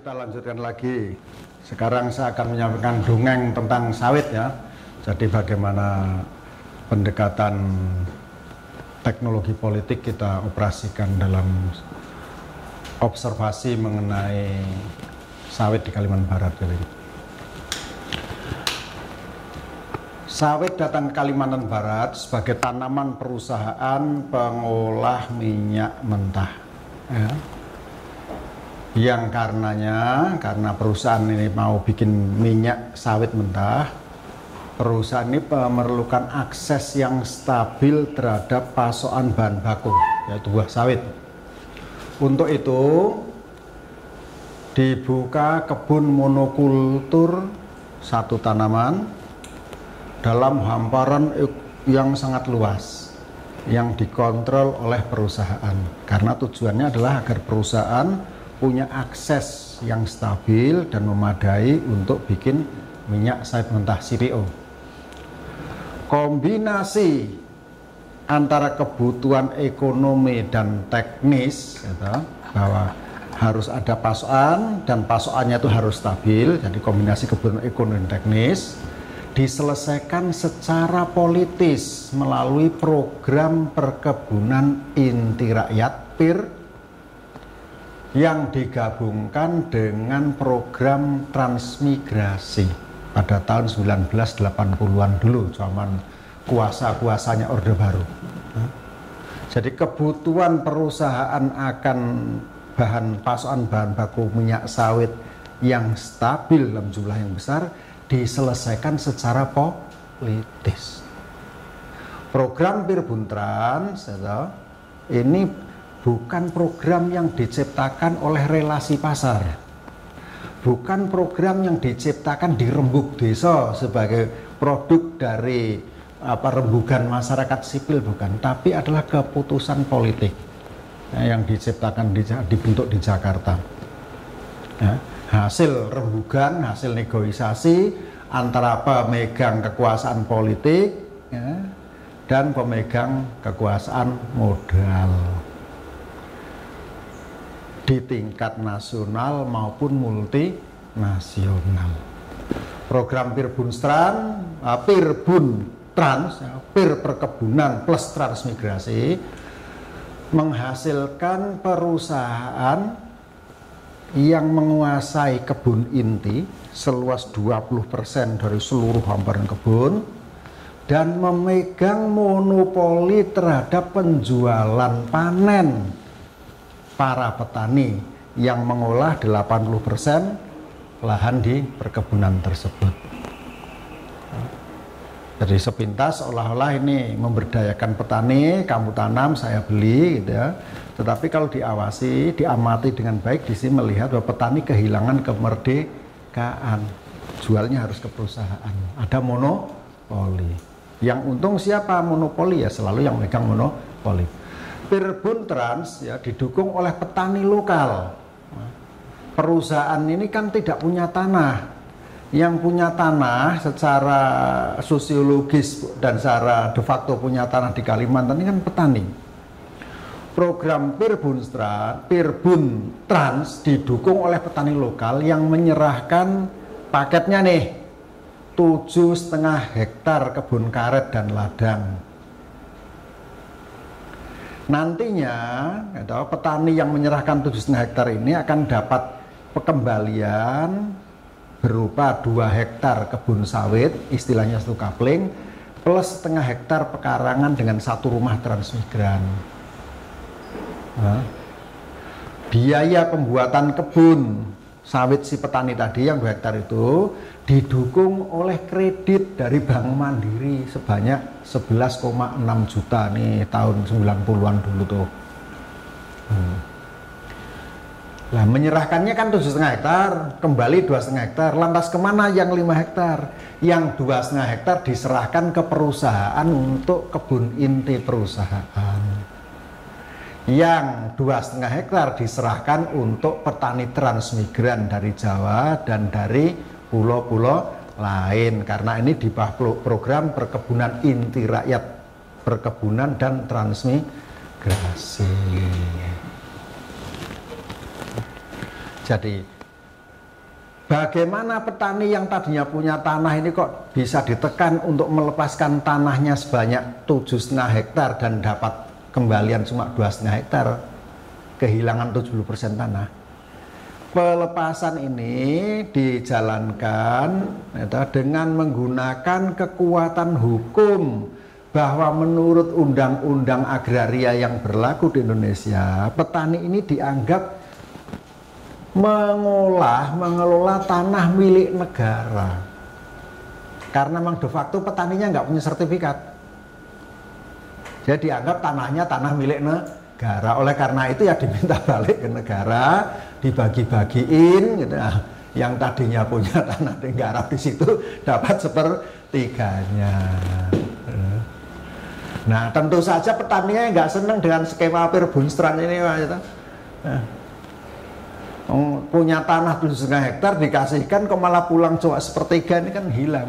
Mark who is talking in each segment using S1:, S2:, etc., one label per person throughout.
S1: kita lanjutkan lagi. Sekarang saya akan menyampaikan dongeng tentang sawit ya. Jadi bagaimana pendekatan teknologi politik kita operasikan dalam observasi mengenai sawit di Kalimantan Barat. Sawit datang ke Kalimantan Barat sebagai tanaman perusahaan pengolah minyak mentah ya. Yang karena perusahaan ini mau bikin minyak sawit mentah, perusahaan ini memerlukan akses yang stabil terhadap pasokan bahan baku, yaitu buah sawit. Untuk itu dibuka kebun monokultur satu tanaman dalam hamparan yang sangat luas yang dikontrol oleh perusahaan, karena tujuannya adalah agar perusahaan punya akses yang stabil dan memadai untuk bikin minyak sawit mentah CPO. Kombinasi antara kebutuhan ekonomi dan teknis gitu, bahwa harus ada pasokan dan pasokannya itu harus stabil, jadi kombinasi kebutuhan ekonomi dan teknis diselesaikan secara politis melalui program perkebunan inti rakyat PIR yang digabungkan dengan program transmigrasi pada tahun 1980-an dulu, zaman kuasa-kuasanya Orde Baru. Jadi kebutuhan perusahaan akan pasokan bahan baku minyak sawit yang stabil dalam jumlah yang besar diselesaikan secara politis. Program PIR Buntrans ini bukan program yang diciptakan oleh relasi pasar, bukan program yang diciptakan di rembuk desa sebagai produk dari rembugan masyarakat sipil, bukan, tapi adalah keputusan politik yang diciptakan dibentuk di Jakarta ya, hasil rembugan, hasil negosiasi antara pemegang kekuasaan politik ya, dan pemegang kekuasaan modal di tingkat nasional maupun multinasional. Program PIR Buntrans, PIR perkebunan plus transmigrasi menghasilkan perusahaan yang menguasai kebun inti seluas 20% dari seluruh hamparan kebun dan memegang monopoli terhadap penjualan panen para petani yang mengolah 80% lahan di perkebunan tersebut. Jadi sepintas seolah-olah ini memberdayakan petani, kamu tanam, saya beli gitu ya. Tetapi kalau diawasi, diamati dengan baik, di sini melihat bahwa petani kehilangan kemerdekaan. Jualnya harus ke perusahaan. Ada monopoli. Yang untung siapa? Monopoli ya, selalu yang megang monopoli. PIR Buntrans ya didukung oleh petani lokal. Perusahaan ini kan tidak punya tanah. Yang punya tanah secara sosiologis dan secara de facto punya tanah di Kalimantan ini kan petani. Program PIR Buntrans didukung oleh petani lokal yang menyerahkan paketnya nih 7,5 hektar kebun karet dan ladang. Nantinya petani yang menyerahkan 7,5 hektar ini akan dapat pengembalian berupa 2 hektar kebun sawit, istilahnya satu kapling, plus setengah hektar pekarangan dengan satu rumah transmigran. Biaya pembuatan kebun sawit si petani tadi yang 2 hektar itu didukung oleh kredit dari Bank Mandiri sebanyak 11,6 juta nih tahun 90-an dulu tuh. Nah, menyerahkannya kan 7,5 hektar, kembali 2,5 hektar. Lantas kemana yang 5 hektar? Yang 2,5 hektar diserahkan ke perusahaan untuk kebun inti perusahaan. Yang 2,5 hektar diserahkan untuk petani transmigran dari Jawa dan dari pulau-pulau lain, karena ini di bawah program perkebunan inti rakyat, perkebunan dan transmigrasi. Jadi Bagaimana petani yang tadinya punya tanah ini kok bisa ditekan untuk melepaskan tanahnya sebanyak 7,5 hektar dan dapat kembalian cuma 2,5 hektar, kehilangan 70% tanah. Pelepasan ini dijalankan dengan menggunakan kekuatan hukum, bahwa menurut undang-undang agraria yang berlaku di Indonesia, petani ini dianggap mengelola tanah milik negara, karena memang de facto petaninya nggak punya sertifikat. Jadi dianggap tanahnya tanah milik negara. Oleh karena itu ya diminta balik ke negara, dibagi-bagiin gitu. Nah, yang tadinya punya tanah negara di situ dapat sepertiganya. Nah, tentu saja petaninya nggak senang dengan skema Peerbunstrand ini, Pak. Punya tanah 7,5 hektar dikasihkan kok malah pulang cuma sepertiga, ini kan hilang.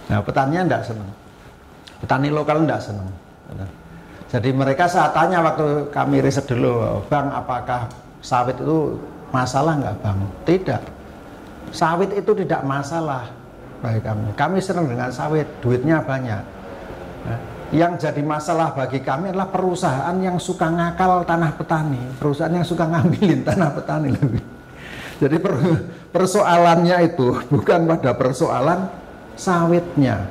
S1: Nah, petaninya enggak senang, petani lokal enggak senang. Jadi mereka saat tanya waktu kami riset dulu, Bang, apakah sawit itu masalah enggak, Bang? Tidak, sawit itu tidak masalah bagi kami senang dengan sawit, duitnya banyak. Yang jadi masalah bagi kami adalah perusahaan yang suka ngakal tanah petani, perusahaan yang suka ngambilin tanah petani lebih. Jadi persoalannya itu bukan pada persoalan sawitnya,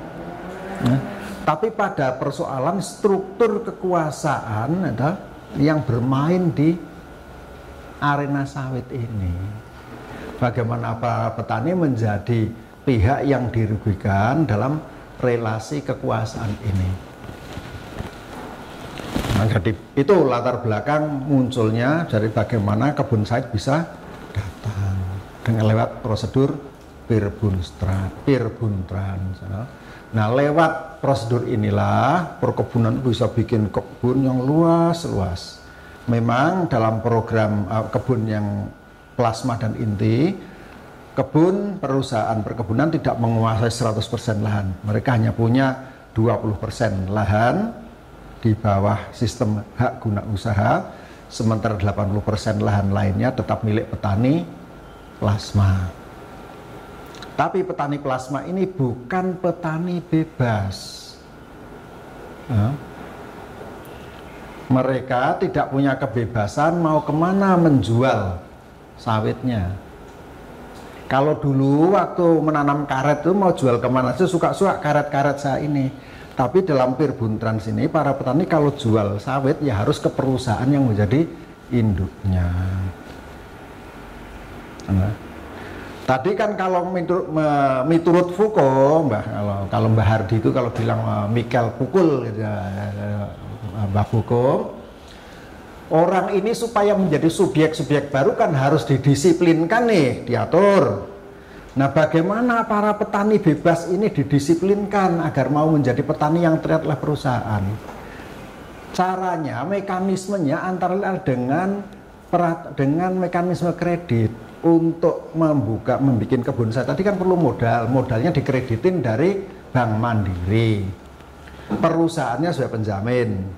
S1: tapi pada persoalan struktur kekuasaan yang bermain di arena sawit ini. Bagaimana para petani menjadi pihak yang dirugikan dalam relasi kekuasaan ini. Nah, jadi itu latar belakang munculnya dari bagaimana kebun sawit bisa datang dengan lewat prosedur Peerbunstrand. Nah, lewat prosedur inilah perkebunan bisa bikin kebun yang luas. Memang dalam program kebun yang plasma dan inti, kebun perusahaan perkebunan tidak menguasai 100% lahan. Mereka hanya punya 20% lahan di bawah sistem hak guna usaha, sementara 80% lahan lainnya tetap milik petani plasma. Tapi petani plasma ini bukan petani bebas. Mereka tidak punya kebebasan mau kemana menjual sawitnya. Kalau dulu waktu menanam karet itu mau jual kemana sih, suka-suka karet-karet saya ini. Tapi dalam Peerbunstrand sini para petani kalau jual sawit ya harus ke perusahaan yang menjadi induknya. Nah, tadi kan kalau miturut Foucault, kalau Mbah Hardi itu kalau bilang Michael pukul gitu, Mbah Foucault, orang ini supaya menjadi subjek-subjek baru kan harus didisiplinkan nih, diatur. Nah, bagaimana para petani bebas ini didisiplinkan agar mau menjadi petani yang terikat oleh perusahaan? Caranya, mekanismenya antara lain dengan mekanisme kredit untuk membuat kebun sawit. Tadi kan perlu modalnya dikreditin dari Bank Mandiri. Perusahaannya sudah penjamin.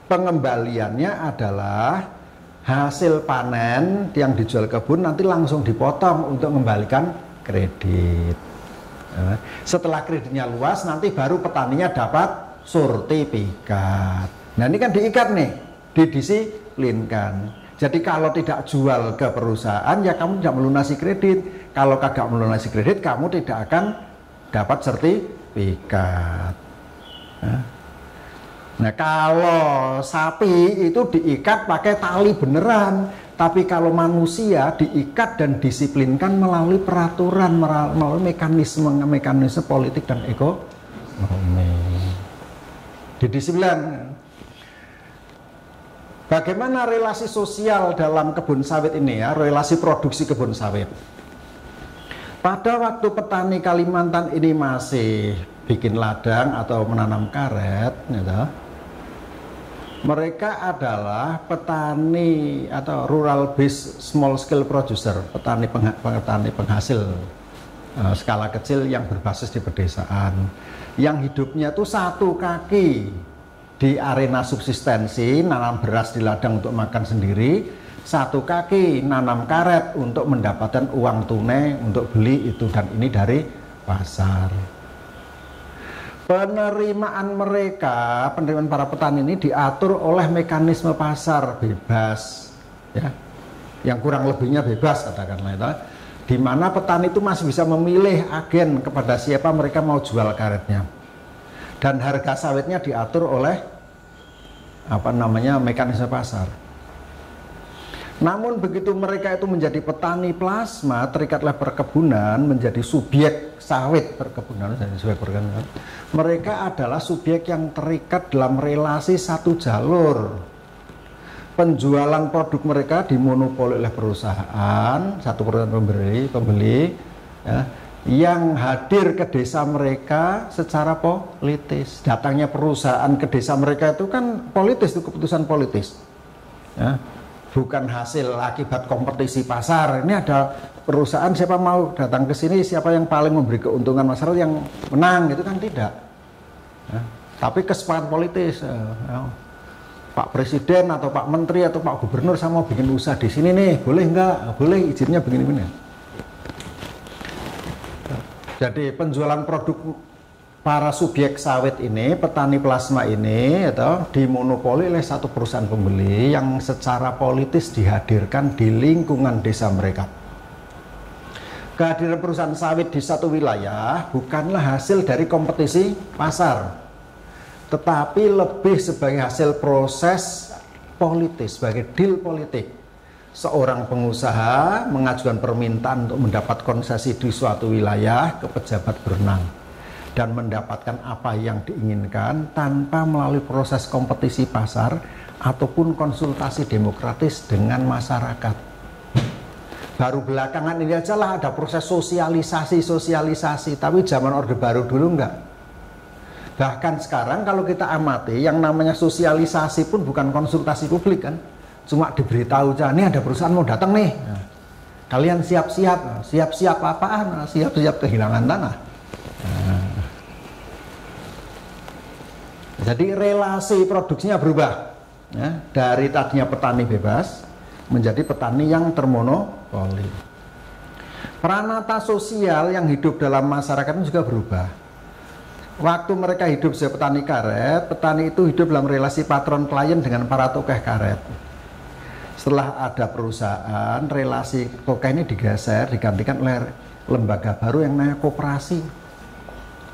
S1: Pengembaliannya adalah hasil panen yang dijual kebun nanti langsung dipotong untuk mengembalikan kredit. Setelah kreditnya luas, nanti baru petaninya dapat sertifikat. Nah, ini kan diikat nih, didisiplinkan. Jadi kalau tidak jual ke perusahaan, ya kamu tidak melunasi kredit. Kalau kagak melunasi kredit, kamu tidak akan dapat sertifikat. Nah, kalau sapi itu diikat pakai tali beneran, tapi kalau manusia diikat dan disiplinkan melalui peraturan, melalui mekanisme politik dan ekonomi. Didisiplin. Bagaimana relasi sosial dalam kebun sawit ini ya, relasi produksi kebun sawit. Pada waktu petani Kalimantan ini masih bikin ladang atau menanam karet, gitu, mereka adalah petani atau rural based small scale producer, petani penghasil skala kecil yang berbasis di pedesaan, yang hidupnya itu satu kaki di arena subsistensi, nanam beras di ladang untuk makan sendiri, satu kaki nanam karet untuk mendapatkan uang tunai untuk beli itu dan ini dari pasar. Penerimaan mereka, penerimaan para petani ini diatur oleh mekanisme pasar bebas, ya, yang kurang lebihnya bebas katakanlah itu, di mana petani itu masih bisa memilih agen kepada siapa mereka mau jual karetnya, dan harga sawitnya diatur oleh mekanisme pasar. Namun begitu mereka itu menjadi petani plasma, terikat oleh perkebunan, menjadi subjek sawit perkebunan, mereka adalah subjek yang terikat dalam relasi satu jalur. Penjualan produk mereka dimonopoli oleh perusahaan, satu perusahaan pembeli, ya, yang hadir ke desa mereka secara politis. Datangnya perusahaan ke desa mereka itu kan politis, itu keputusan politis, ya. Bukan hasil akibat kompetisi pasar. Ini ada perusahaan, siapa mau datang ke sini, siapa yang paling memberi keuntungan masyarakat yang menang, itu kan tidak, ya. Tapi kesepakatan politis, ya. Pak Presiden atau Pak Menteri atau Pak Gubernur, saya mau bikin usaha di sini nih, boleh nggak? Boleh, izinnya begini-begini. Jadi penjualan produk para subjek sawit ini, petani plasma ini, atau dimonopoli oleh satu perusahaan pembeli yang secara politis dihadirkan di lingkungan desa mereka. Kehadiran perusahaan sawit di satu wilayah bukanlah hasil dari kompetisi pasar, tetapi lebih sebagai hasil proses politis, sebagai deal politik. Seorang pengusaha mengajukan permintaan untuk mendapat konsesi di suatu wilayah ke pejabat berwenang dan mendapatkan apa yang diinginkan tanpa melalui proses kompetisi pasar ataupun konsultasi demokratis dengan masyarakat. Baru belakangan ini aja lah ada proses sosialisasi, tapi zaman Orde Baru dulu enggak. Bahkan sekarang kalau kita amati, yang namanya sosialisasi pun bukan konsultasi publik kan, cuma diberitahu aja, nih ada perusahaan mau datang nih, nah, kalian siap-siap apaan? Siap-siap kehilangan tanah. Nah, jadi relasi produksinya berubah, ya, dari tadinya petani bebas menjadi petani yang termonopoli. Peranata sosial yang hidup dalam masyarakat itu juga berubah. Waktu mereka hidup sebagai petani karet, petani itu hidup dalam relasi patron klien dengan para tokeh karet. Setelah ada perusahaan, relasi tokeh ini digeser, digantikan oleh lembaga baru yang namanya koperasi.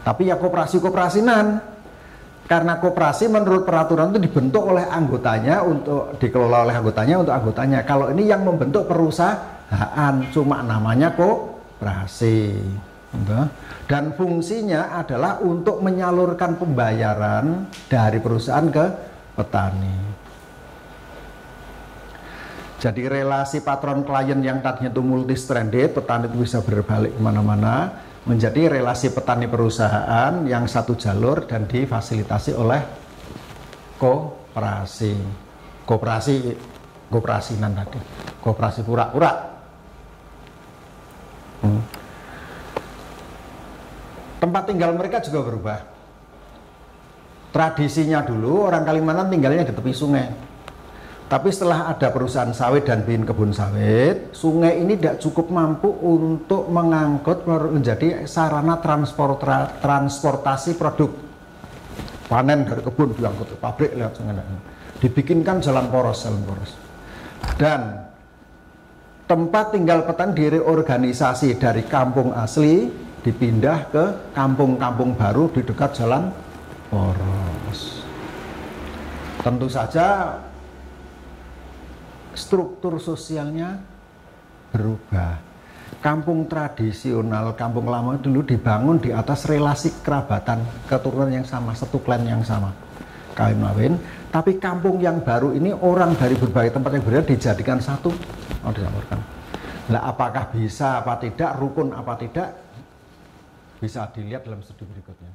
S1: Tapi ya koperasi-koperasinan. Karena koperasi menurut peraturan itu dibentuk oleh anggotanya, untuk dikelola oleh anggotanya untuk anggotanya. Kalau ini yang membentuk perusahaan, cuma namanya koperasi. Dan fungsinya adalah untuk menyalurkan pembayaran dari perusahaan ke petani. Jadi relasi patron klien yang tadinya itu multi-stranded, petani itu bisa berbalik kemana-mana, menjadi relasi petani perusahaan yang satu jalur dan difasilitasi oleh kooperasinan tadi, kooperasi pura-pura. Tempat tinggal mereka juga berubah. Tradisinya dulu orang Kalimantan tinggalnya di tepi sungai. Tapi setelah ada perusahaan sawit dan bikin kebun sawit, sungai ini tidak cukup mampu untuk mengangkut menjadi sarana transportasi produk panen dari kebun diangkut ke pabrik lewat sungai. Dibikinkan jalan poros. Dan tempat tinggal petani direorganisasi dari kampung asli dipindah ke kampung-kampung baru di dekat jalan poros. Tentu saja struktur sosialnya berubah. Kampung tradisional, kampung lama dulu dibangun di atas relasi kerabatan, keturunan yang sama, satu klan yang sama, kawin-kawin. Tapi kampung yang baru ini orang dari berbagai tempat yang berbeda dijadikan satu, dilaporkan. Nah, apakah bisa apa tidak, rukun apa tidak, bisa dilihat dalam studi berikutnya.